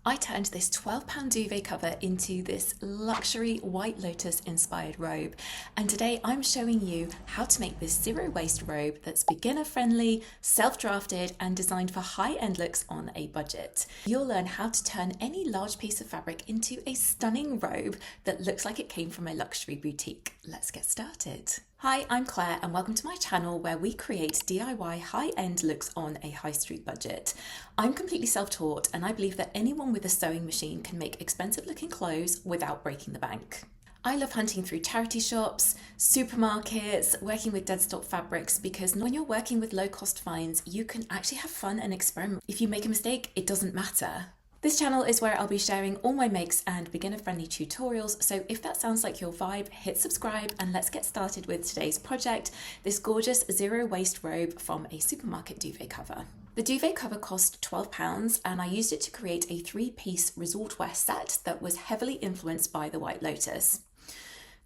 I turned this £12 duvet cover into this luxury White Lotus inspired robe, and today I'm showing you how to make this zero waste robe that's beginner friendly, self-drafted and designed for high-end looks on a budget. You'll learn how to turn any large piece of fabric into a stunning robe that looks like it came from a luxury boutique. Let's get started. Hi, I'm Claire and welcome to my channel where we create DIY high-end looks on a high street budget. I'm completely self-taught and I believe that anyone with a sewing machine can make expensive looking clothes without breaking the bank. I love hunting through charity shops, supermarkets, working with dead stock fabrics, because when you're working with low-cost finds, you can actually have fun and experiment. If you make a mistake, it doesn't matter. This channel is where I'll be sharing all my makes and beginner-friendly tutorials, so if that sounds like your vibe, hit subscribe and let's get started with today's project, this gorgeous zero-waste robe from a supermarket duvet cover. The duvet cover cost £12 and I used it to create a three-piece resort wear set that was heavily influenced by the White Lotus.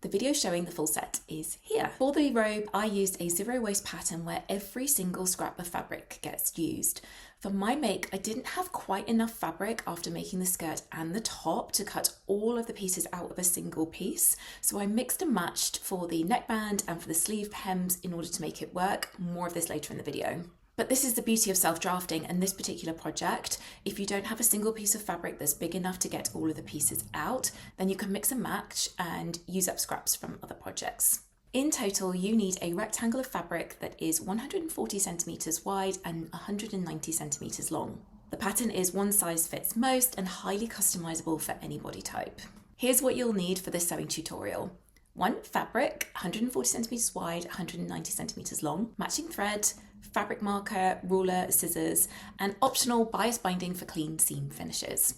The video showing the full set is here. For the robe, I used a zero waste pattern where every single scrap of fabric gets used. For my make, I didn't have quite enough fabric after making the skirt and the top to cut all of the pieces out of a single piece. So I mixed and matched for the neckband and for the sleeve hems in order to make it work. More of this later in the video. But this is the beauty of self-drafting and this particular project. If you don't have a single piece of fabric that's big enough to get all of the pieces out, then you can mix and match and use up scraps from other projects. In total, you need a rectangle of fabric that is 140 centimeters wide and 190 centimeters long. The pattern is one size fits most and highly customizable for any body type. Here's what you'll need for this sewing tutorial. One, fabric, 140 centimeters wide, 190 centimeters long, matching thread, fabric marker, ruler, scissors, and optional bias binding for clean seam finishes.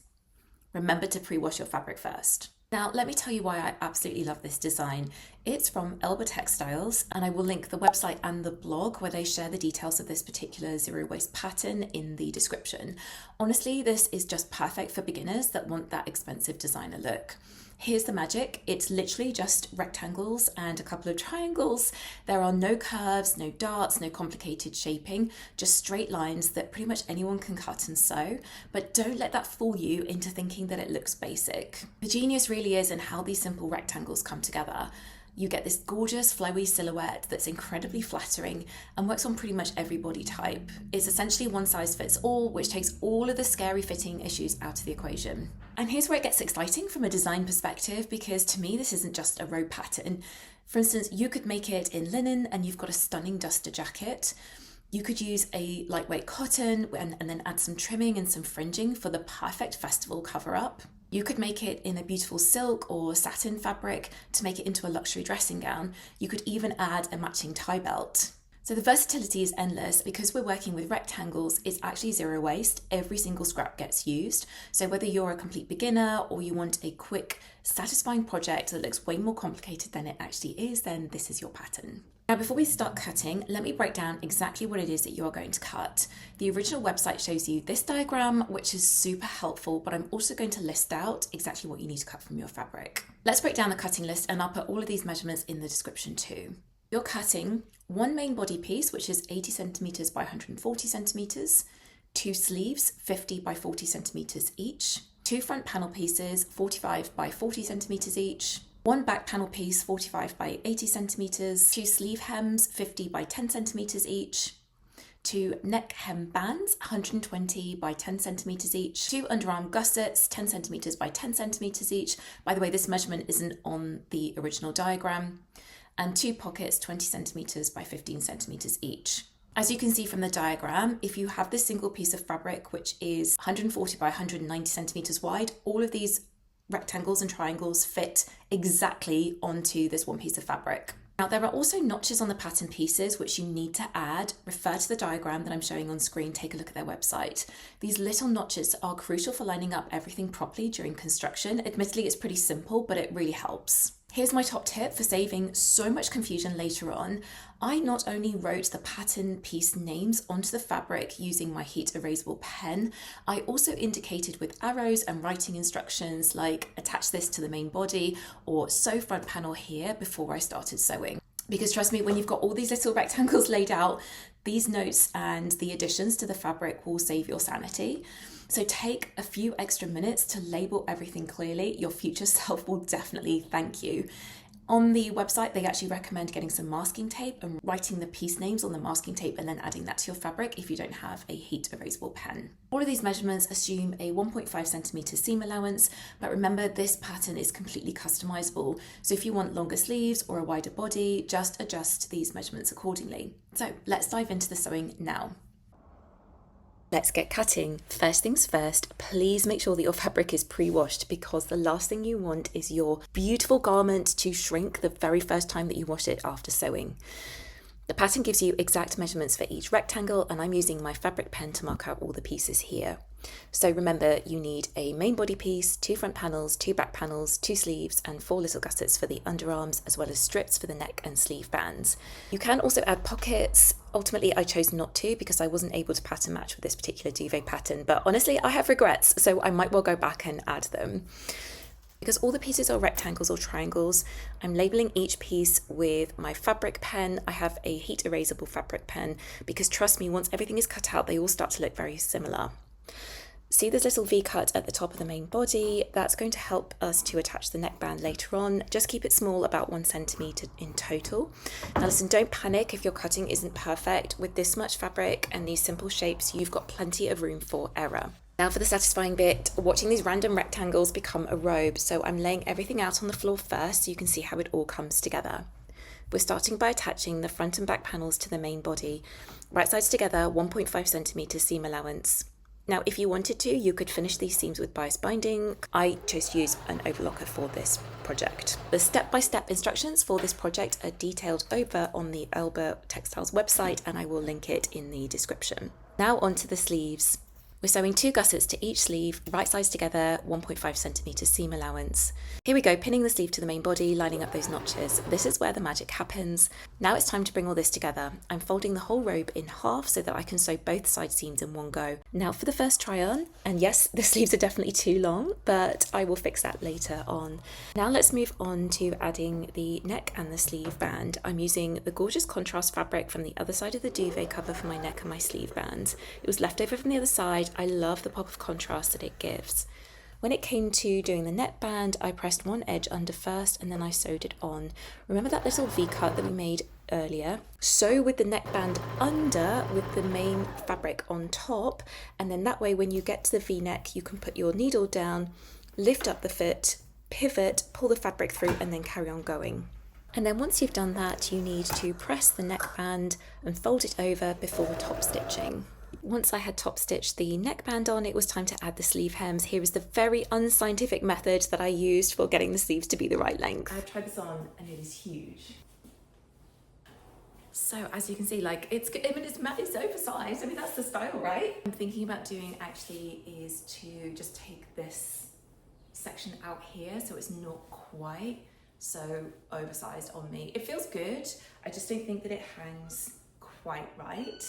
Remember to pre-wash your fabric first. Now, let me tell you why I absolutely love this design. It's from Elba Textiles, and I will link the website and the blog where they share the details of this particular zero waste pattern in the description. Honestly, this is just perfect for beginners that want that expensive designer look. Here's the magic. It's literally just rectangles and a couple of triangles. There are no curves, no darts, no complicated shaping, just straight lines that pretty much anyone can cut and sew. But don't let that fool you into thinking that it looks basic. The genius really is in how these simple rectangles come together. You get this gorgeous flowy silhouette that's incredibly flattering and works on pretty much every body type. It's essentially one size fits all, which takes all of the scary fitting issues out of the equation. And here's where it gets exciting from a design perspective, because to me this isn't just a robe pattern. For instance, you could make it in linen and you've got a stunning duster jacket. You could use a lightweight cotton and then add some trimming and some fringing for the perfect festival cover-up. You could make it in a beautiful silk or satin fabric to make it into a luxury dressing gown. You could even add a matching tie belt. So the versatility is endless. Because we're working with rectangles, it's actually zero waste. Every single scrap gets used. So whether you're a complete beginner or you want a quick, satisfying project that looks way more complicated than it actually is, then this is your pattern. Now, before we start cutting, let me break down exactly what it is that you are going to cut. The original website shows you this diagram, which is super helpful, but I'm also going to list out exactly what you need to cut from your fabric. Let's break down the cutting list and I'll put all of these measurements in the description too. You're cutting one main body piece, which is 80 centimeters by 140 centimeters, two sleeves, 50 by 40 centimeters each, two front panel pieces, 45 by 40 centimeters each, one back panel piece, 45 by 80 centimeters, two sleeve hems, 50 by 10 centimeters each, two neck hem bands, 120 by 10 centimeters each, two underarm gussets, 10 centimeters by 10 centimeters each. By the way, this measurement isn't on the original diagram. And two pockets, 20 centimeters by 15 centimeters each. As you can see from the diagram, if you have this single piece of fabric, which is 140 by 190 centimeters wide, all of these rectangles and triangles fit exactly onto this one piece of fabric. Now, there are also notches on the pattern pieces which you need to add. Refer to the diagram that I'm showing on screen, take a look at their website. These little notches are crucial for lining up everything properly during construction. Admittedly, it's pretty simple, but it really helps. Here's my top tip for saving so much confusion later on. I not only wrote the pattern piece names onto the fabric using my heat erasable pen, I also indicated with arrows and writing instructions like attach this to the main body or sew front panel here before I started sewing. Because trust me, when you've got all these little rectangles laid out, these notes and the additions to the fabric will save your sanity. So take a few extra minutes to label everything clearly. Your future self will definitely thank you. On the website, they actually recommend getting some masking tape and writing the piece names on the masking tape and then adding that to your fabric if you don't have a heat erasable pen. All of these measurements assume a 1.5 centimeter seam allowance, but remember this pattern is completely customizable. So if you want longer sleeves or a wider body, just adjust these measurements accordingly. So let's dive into the sewing now. Let's get cutting. First things first, please make sure that your fabric is pre-washed, because the last thing you want is your beautiful garment to shrink the very first time that you wash it after sewing. The pattern gives you exact measurements for each rectangle, and I'm using my fabric pen to mark out all the pieces here. So remember, you need a main body piece, 2 front panels, 2 back panels, 2 sleeves, and 4 little gussets for the underarms, as well as strips for the neck and sleeve bands. You can also add pockets. Ultimately, I chose not to because I wasn't able to pattern match with this particular duvet pattern, but honestly, I have regrets, so I might well go back and add them. Because all the pieces are rectangles or triangles, I'm labeling each piece with my fabric pen. I have a heat erasable fabric pen because trust me, once everything is cut out, they all start to look very similar. See this little V cut at the top of the main body? That's going to help us to attach the neckband later on. Just keep it small, about 1 centimeter in total. Now listen, don't panic if your cutting isn't perfect. With this much fabric and these simple shapes, you've got plenty of room for error. Now for the satisfying bit, watching these random rectangles become a robe. So I'm laying everything out on the floor first so you can see how it all comes together. We're starting by attaching the front and back panels to the main body. Right sides together, 1.5 centimeter seam allowance. Now, if you wanted to, you could finish these seams with bias binding. I chose to use an overlocker for this project. The step-by-step instructions for this project are detailed over on the Elba Textiles website, and I will link it in the description. Now onto the sleeves. We're sewing 2 gussets to each sleeve, right sides together, 1.5 centimeter seam allowance. Here we go, pinning the sleeve to the main body, lining up those notches. This is where the magic happens. Now it's time to bring all this together. I'm folding the whole robe in half so that I can sew both side seams in one go. Now for the first try on, and yes, the sleeves are definitely too long, but I will fix that later on. Now let's move on to adding the neck and the sleeve band. I'm using the gorgeous contrast fabric from the other side of the duvet cover for my neck and my sleeve band. It was left over from the other side. I love the pop of contrast that it gives. When it came to doing the neckband, I pressed one edge under first and then I sewed it on. Remember that little V-cut that we made earlier? Sew with the neckband under with the main fabric on top, and then that way when you get to the V-neck, you can put your needle down, lift up the foot, pivot, pull the fabric through, and then carry on going. And then once you've done that, you need to press the neckband and fold it over before top stitching. Once I had top stitched the neckband on, it was time to add the sleeve hems. Here is the very unscientific method that I used for getting the sleeves to be the right length. I've tried this on and it is huge. So as you can see, like it's oversized. I mean, that's the style, right? I'm thinking about doing actually is to just take this section out here so it's not quite so oversized on me. It feels good. I just don't think that it hangs quite right.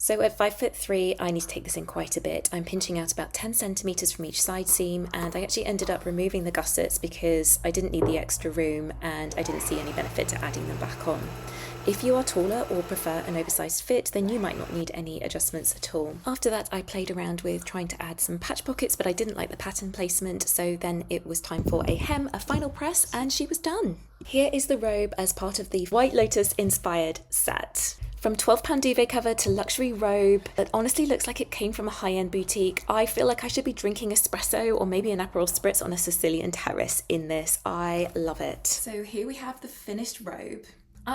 So at 5'3", I need to take this in quite a bit. I'm pinching out about 10 centimeters from each side seam, and I actually ended up removing the gussets because I didn't need the extra room and I didn't see any benefit to adding them back on. If you are taller or prefer an oversized fit, then you might not need any adjustments at all. After that, I played around with trying to add some patch pockets, but I didn't like the pattern placement, so then it was time for a hem, a final press, and she was done. Here is the robe as part of the White Lotus inspired set. From £12 duvet cover to luxury robe that honestly looks like it came from a high-end boutique. I feel like I should be drinking espresso or maybe an Aperol Spritz on a Sicilian terrace in this. I love it. So here we have the finished robe.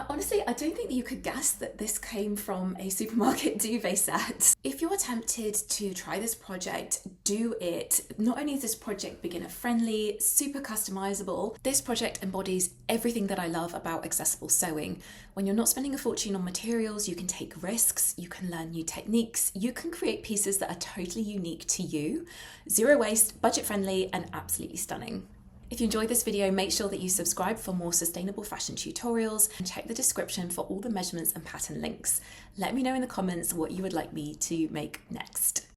Honestly, I don't think that you could guess that this came from a supermarket duvet set. If you're tempted to try this project, do it. Not only is this project beginner friendly, super customizable, this project embodies everything that I love about accessible sewing. When you're not spending a fortune on materials, you can take risks, you can learn new techniques, you can create pieces that are totally unique to you, zero waste, budget friendly, and absolutely stunning. If you enjoyed this video, make sure that you subscribe for more sustainable fashion tutorials and check the description for all the measurements and pattern links. Let me know in the comments what you would like me to make next.